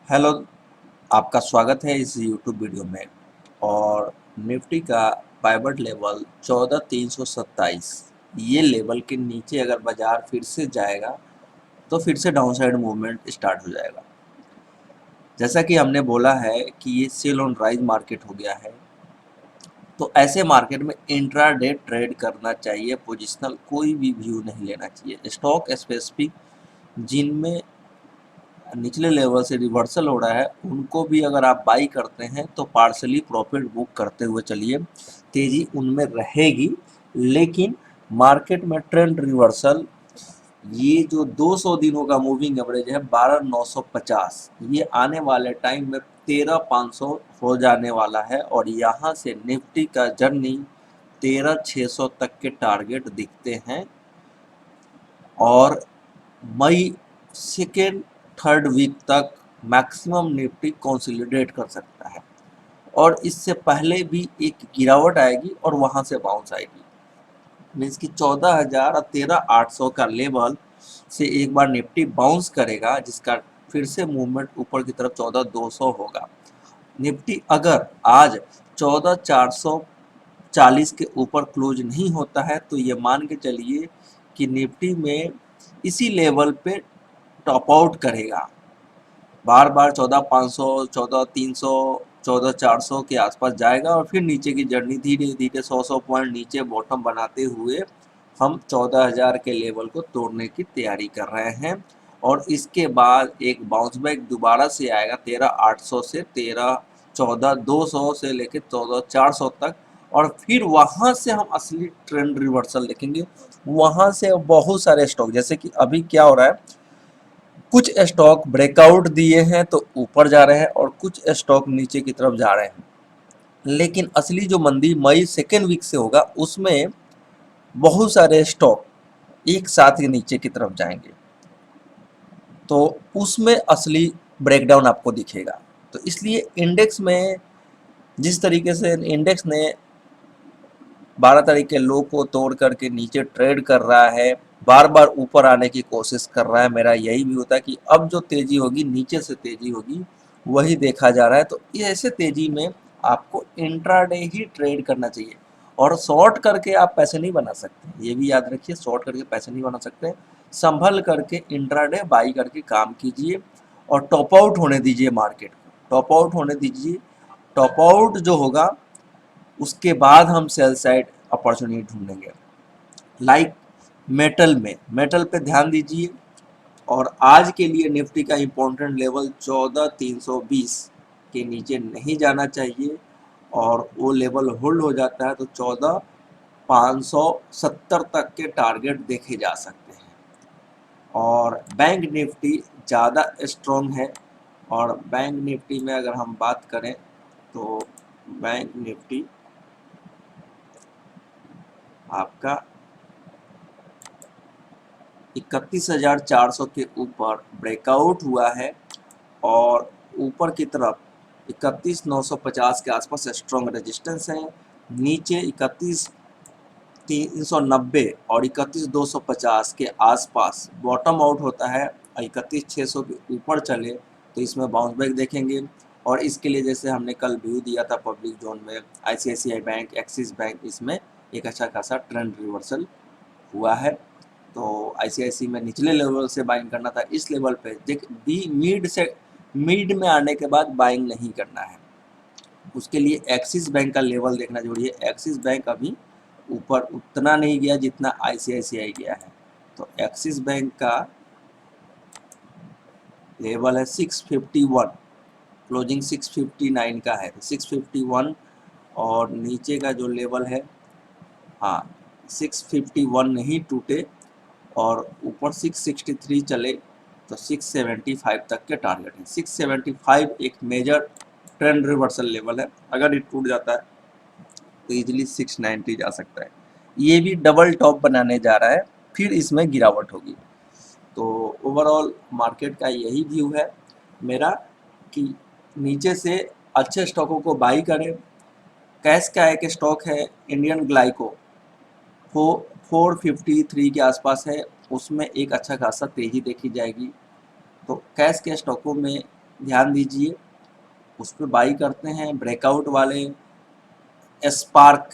Hello. आपका स्वागत है इस यूट्यूब वीडियो में। और निफ्टी का पाइवट लेवल 14,327, ये लेवल के नीचे अगर बाजार फिर से जाएगा तो फिर से डाउन साइड मूवमेंट स्टार्ट हो जाएगा। जैसा कि हमने बोला है कि ये सेल ऑन राइज मार्केट हो गया है, तो ऐसे मार्केट में इंट्राडे ट्रेड करना चाहिए। पोजिशनल कोई भी व्यू नहीं लेना चाहिए। स्टॉक स्पेसिफिक जिनमें निचले लेवल से रिवर्सल हो रहा है उनको भी अगर आप बाई करते हैं तो पार्शली प्रॉफिट बुक करते हुए चलिए, तेजी उनमें रहेगी। लेकिन मार्केट में ट्रेंड रिवर्सल, ये जो 200 दिनों का मूविंग एवरेज है 12,950, ये आने वाले टाइम में 13,500 हो जाने वाला है। और यहाँ से निफ्टी का जर्नी 13,600 तक के टारगेट दिखते हैं। और मई सेकेंड थर्ड वीक तक मैक्सिमम निफ्टी कंसोलिडेट कर सकता है। और इससे पहले भी एक गिरावट आएगी और वहां से बाउंस आएगी। मीन्स कि 14,000 और 13,800 का लेवल से एक बार निफ्टी बाउंस करेगा, जिसका फिर से मूवमेंट ऊपर की तरफ 14,200 होगा। निफ्टी अगर आज 14,440 के ऊपर क्लोज नहीं होता है तो ये मान के चलिए कि निफ्टी में इसी लेवल पे टॉप आउट करेगा। बार बार 14,500, 14,300, 14,400 के आसपास जाएगा और फिर नीचे की जर्नी धीरे धीरे 100 पॉइंट नीचे बॉटम बनाते हुए हम 14,000 के लेवल को तोड़ने की तैयारी कर रहे हैं। और इसके बाद एक बाउंस बैक दोबारा से आएगा 13,800 से 14,200 से लेकर 14,400 तक। और फिर वहां से हम असली ट्रेंड रिवर्सल देखेंगे। वहां से बहुत सारे स्टॉक, जैसे कि अभी क्या हो रहा है, कुछ स्टॉक ब्रेकआउट दिए हैं तो ऊपर जा रहे हैं और कुछ स्टॉक नीचे की तरफ जा रहे हैं। लेकिन असली जो मंदी मई सेकेंड वीक से होगा उसमें बहुत सारे स्टॉक एक साथ ही नीचे की तरफ जाएंगे, तो उसमें असली ब्रेकडाउन आपको दिखेगा। तो इसलिए इंडेक्स में जिस तरीके से इंडेक्स ने 12 तारीख के लो को तोड़ करके नीचे ट्रेड कर रहा है, बार बार ऊपर आने की कोशिश कर रहा है, मेरा यही भी होता है कि अब जो तेजी होगी नीचे से तेजी होगी, वही देखा जा रहा है। तो ऐसे तेजी में आपको इंट्राडे ही ट्रेड करना चाहिए। और शॉर्ट करके आप पैसे नहीं बना सकते, ये भी याद रखिए, शॉर्ट करके पैसे नहीं बना सकते। संभल करके इंट्राडे बाई करके काम कीजिए और टॉप आउट होने दीजिए मार्केट को, टॉप आउट होने दीजिए। टॉप आउट जो होगा उसके बाद हम सेल साइड अपॉर्चुनिटी ढूंढेंगे। लाइक मेटल पे ध्यान दीजिए। और आज के लिए निफ्टी का इम्पोर्टेंट लेवल 14,320 के नीचे नहीं जाना चाहिए। और वो लेवल होल्ड हो जाता है तो 14,570 तक के टारगेट देखे जा सकते हैं। और बैंक निफ्टी ज़्यादा स्ट्रॉन्ग है। और बैंक निफ्टी में अगर हम बात करें तो बैंक निफ्टी आपका 31,400 के ऊपर ब्रेकआउट हुआ है। और ऊपर की तरफ 31,950 के आसपास स्ट्रॉन्ग रेजिस्टेंस है। नीचे 31,390 और 31,250 के आसपास बॉटम आउट होता है। 31,600 के ऊपर चले तो इसमें बाउंस बैक देखेंगे। और इसके लिए जैसे हमने कल व्यू दिया था पब्लिक जोन में, आईसीआईसीआई बैंक, एक्सिस बैंक, इसमें एक अच्छा खासा ट्रेंड रिवर्सल हुआ है। तो आईसीआईसी में निचले लेवल से बाइंग करना था, इस लेवल पे देख बी मिड से मिड में आने के बाद बाइंग नहीं करना है। उसके लिए एक्सिस बैंक का लेवल देखना जरूरी है। एक्सिस बैंक अभी ऊपर उतना नहीं गया जितना आईसीआईसीआई गया है। तो एक्सिस बैंक का लेवल है 651, क्लोजिंग 659 का है, 651। और नीचे का जो लेवल है, हाँ, 651 नहीं टूटे और ऊपर 663 चले तो 675 तक के टारगेट है। 675 एक मेजर ट्रेंड रिवर्सल लेवल है। अगर ये टूट जाता है तो इजीली 690 जा सकता है। ये भी डबल टॉप बनाने जा रहा है, फिर इसमें गिरावट होगी। तो ओवरऑल मार्केट का यही व्यू है मेरा कि नीचे से अच्छे स्टॉकों को बाई करें। कैश का एक स्टॉक है इंडियन ग्लाइको, वो 453 के आसपास है, उसमें एक अच्छा खासा तेजी देखी जाएगी। तो कैश के स्टॉकों में ध्यान दीजिए, उस पर बाई करते हैं। ब्रेकआउट वाले स्पार्क,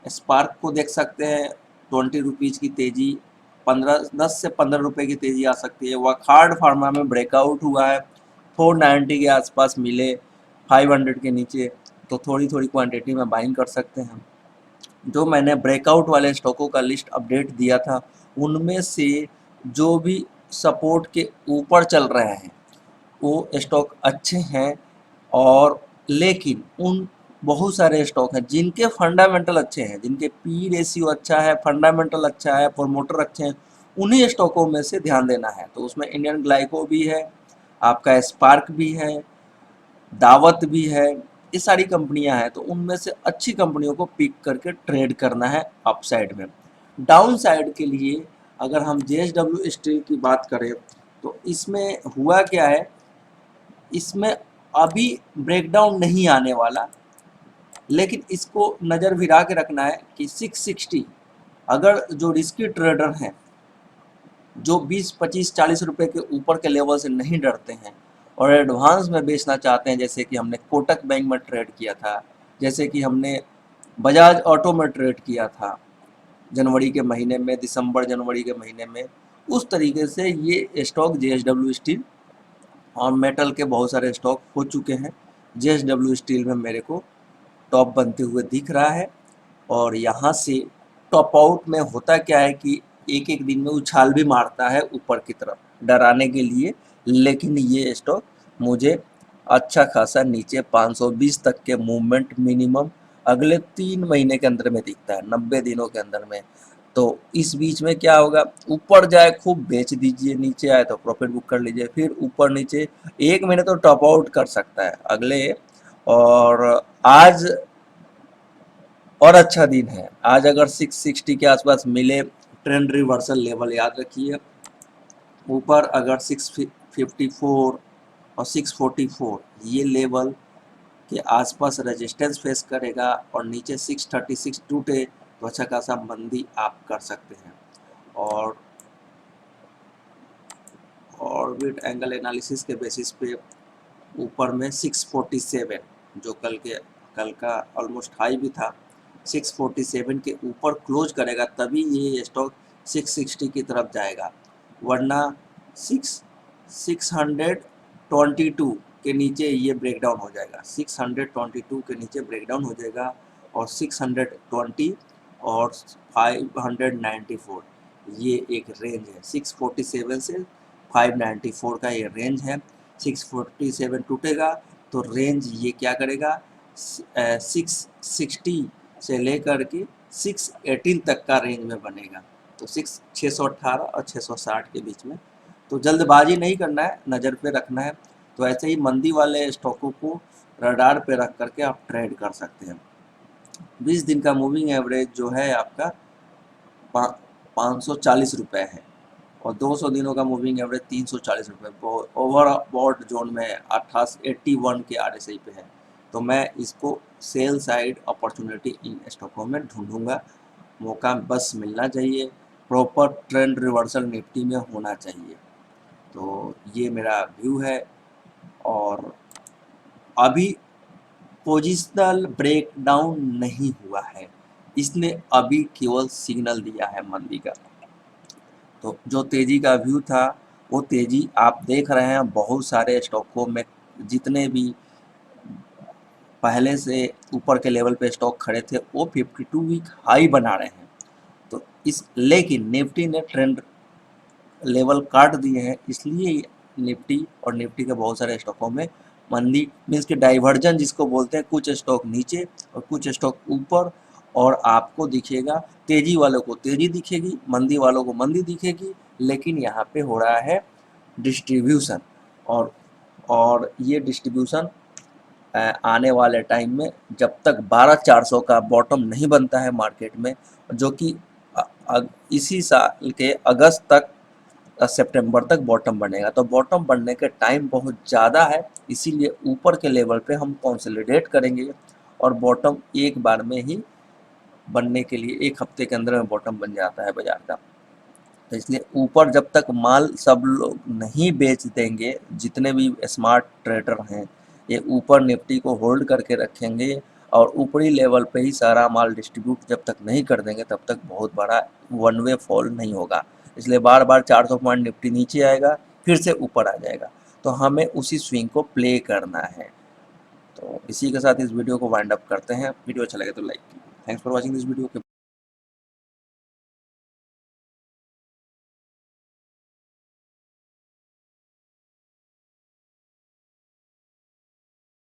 स्पार्क को देख सकते हैं 20 रुपीज़ की तेज़ी, 10 से 15 रुपए की तेज़ी आ सकती है। वखार्ड फार्मा में ब्रेकआउट हुआ है, 490 के आसपास मिले, 500 के नीचे, तो थोड़ी थोड़ी क्वांटिटी में बाइंग कर सकते हैं। जो मैंने ब्रेकआउट वाले स्टॉकों का लिस्ट अपडेट दिया था, उनमें से जो भी सपोर्ट के ऊपर चल रहे हैं वो स्टॉक अच्छे हैं, और लेकिन उन बहुत सारे स्टॉक हैं जिनके फंडामेंटल अच्छे हैं, जिनके पी रेशियो अच्छा है, फंडामेंटल अच्छा है, प्रोमोटर अच्छे हैं, उन्हीं स्टॉकों में से ध्यान देना है। तो उसमें इंडियन ग्लाइको भी है, आपका स्पार्क भी है, दावत भी है, ये सारी कंपनियां हैं। तो उनमें से अच्छी कंपनियों को पिक करके ट्रेड करना है अपसाइड में। डाउन साइड के लिए अगर हम JSW स्टील की बात करें तो इसमें हुआ क्या है, इसमें अभी ब्रेकडाउन नहीं आने वाला, लेकिन इसको नज़र भिड़ा के रखना है कि 660, अगर जो रिस्की ट्रेडर हैं, जो 20 25 40 रुपए के ऊपर के लेवल से नहीं डरते हैं और एडवांस में बेचना चाहते हैं, जैसे कि हमने कोटक बैंक में ट्रेड किया था, जैसे कि हमने बजाज ऑटो में ट्रेड किया था जनवरी के महीने में, दिसंबर जनवरी के महीने में, उस तरीके से ये स्टॉक JSW स्टील और मेटल के बहुत सारे स्टॉक हो चुके हैं। JSW स्टील में मेरे को टॉप बनते हुए दिख रहा है, और यहाँ से टॉप आउट में होता क्या है कि एक एक दिन में उछाल भी मारता है ऊपर की तरफ डराने के लिए, लेकिन ये स्टॉक मुझे अच्छा खासा नीचे 520 तक के मूवमेंट मिनिमम अगले 3 महीने के अंदर में दिखता है, 90 दिनों के अंदर में। तो इस बीच में क्या होगा, ऊपर जाए खूब बेच दीजिए, नीचे आए तो प्रॉफिट बुक कर लीजिए, फिर ऊपर नीचे 1 महीने तो टॉप आउट कर सकता है अगले। और आज और अच्छा दिन है, आज अगर 660 के आसपास मिले, ट्रेंड रिवर्सल लेवल याद रखिए, ऊपर अगर 654 और 644 ये लेवल के आसपास रेजिस्टेंस फेस करेगा और नीचे 636 टूटे तो अच्छा खासा मंदी आप कर सकते हैं। और ऑर्बिट एंगल एनालिसिस के बेसिस पे ऊपर में 647, जो कल का ऑलमोस्ट हाई भी था, 647 के ऊपर क्लोज करेगा तभी ये स्टॉक 660 की तरफ जाएगा, वरना 622 के नीचे ये ब्रेकडाउन हो जाएगा, 622 के नीचे ब्रेकडाउन हो जाएगा, और 620 और 594 ये एक रेंज है, 647 से 594 का ये रेंज है। 647 टूटेगा तो रेंज ये क्या करेगा, 660 से लेकर के 618 तक का रेंज में बनेगा, तो 618 और 660 के बीच में। तो जल्दबाजी नहीं करना है, नज़र पे रखना है। तो ऐसे ही मंदी वाले स्टॉकों को रडार पे रख करके आप ट्रेड कर सकते हैं। 20 दिन का मूविंग एवरेज जो है आपका 540 रुपये है, और 200 दिनों का मूविंग एवरेज 340 रुपये, ओवरबॉट जोन में 81 के RSI पे है। तो मैं इसको सेल साइड अपॉर्चुनिटी इन स्टॉकों में ढूंढूंगा, मौका बस मिलना चाहिए, प्रॉपर ट्रेंड रिवर्सल निफ्टी में होना चाहिए। तो ये मेरा व्यू है, और अभी पोजिशनल ब्रेकडाउन नहीं हुआ है, इसने अभी केवल सिग्नल दिया है मंदी का। तो जो तेज़ी का व्यू था वो तेज़ी आप देख रहे हैं, बहुत सारे स्टॉकों में जितने भी पहले से ऊपर के लेवल पे स्टॉक खड़े थे वो 52 वीक हाई बना रहे हैं। तो इस लेकिन निफ्टी ने ट्रेंड लेवल काट दिए हैं, इसलिए निफ्टी और निफ्टी के बहुत सारे स्टॉकों में मंदी मीन्स कि डाइवर्जन जिसको बोलते हैं, कुछ स्टॉक नीचे और कुछ स्टॉक ऊपर, और आपको दिखेगा तेजी वालों को तेजी दिखेगी, मंदी वालों को मंदी दिखेगी, लेकिन यहाँ पे हो रहा है डिस्ट्रीब्यूशन। और ये डिस्ट्रीब्यूशन आने वाले टाइम में जब तक 12,400 का बॉटम नहीं बनता है मार्केट में, जो कि इसी साल के अगस्त तक सितंबर तक बॉटम बनेगा, तो बॉटम बनने के टाइम बहुत ज़्यादा है, इसीलिए ऊपर के लेवल पे हम कंसोलिडेट करेंगे, और बॉटम एक बार में ही बनने के लिए 1 हफ्ते के अंदर में बॉटम बन जाता है बाजार का। तो इसलिए ऊपर जब तक माल सब लोग नहीं बेच देंगे, जितने भी स्मार्ट ट्रेडर हैं, ये ऊपर निफ्टी को होल्ड करके रखेंगे और ऊपरी लेवल पे ही सारा माल डिस्ट्रीब्यूट जब तक नहीं कर देंगे तब तक बहुत बड़ा वन वे फॉल नहीं होगा। इसलिए बार बार 400 पॉइंट निफ्टी नीचे आएगा, फिर से ऊपर आ जाएगा, तो हमें उसी स्विंग को प्ले करना है। तो इसी के साथ इस वीडियो को वाइंड अप करते हैं। वीडियो अच्छा लगे तो लाइक कीजिए। Thanks for watching this video.